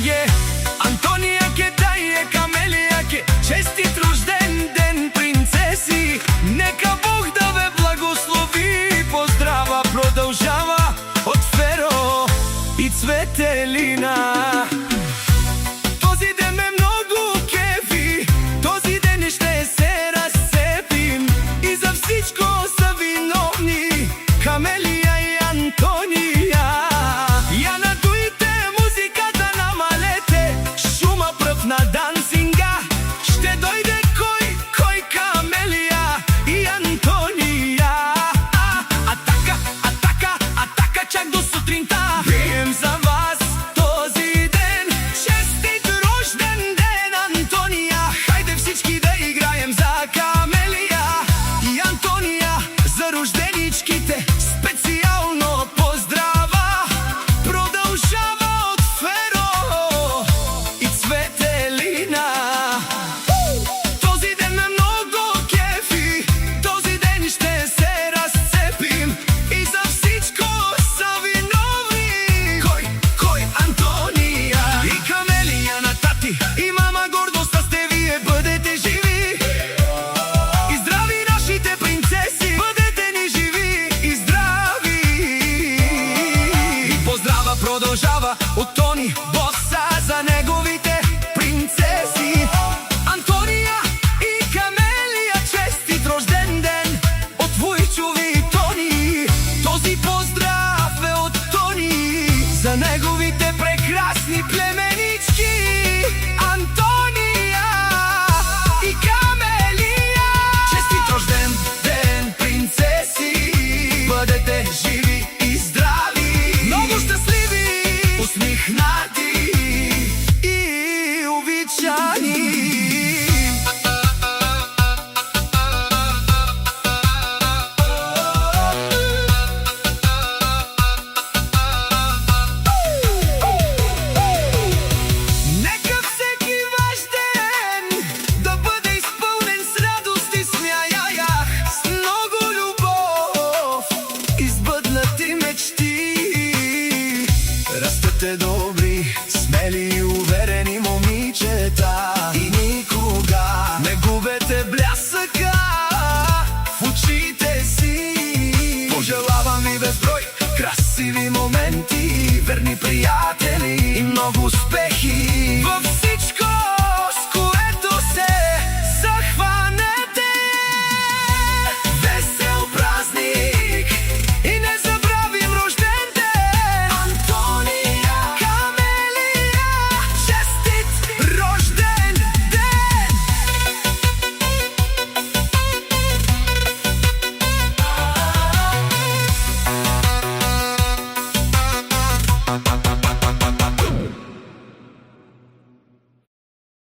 е Антония, ке дае Камелия, ке честит рожден ден, принцеси. Нека Бог да ве благослови. Поздрава продължава от Феро и Цветелина. Този ден ме много кефи, този ден ще се разцепим и за всичко са виновни Камелия и Антония. Я надуйте музиката, намалете шума, пръв на дансинга. Ще дойде кой Камелия и Антония. Атака, атака, атака чак до сутринта. Пием за вас този ден, честит рожден ден, Антония. Хайде всички да играем за Камелия и Антония. За рожденичките специално поздрава продължава от Феро и Цветелина. Този ден ме много кефи, този ден ще се разцепим и за всичко са виновни кой Антония и Камелия. На тати и мама гордостта сте вие, бъдете живи и здрави нашите принцеси. Бъдете ни живи и здрави. И поздрава продължава от Тони Боса за неговите принцеси. Антония и Камелия, честит рожден ден от Войчови и Тони. Този поздрав е от Тони за неговите прекрасни племенички.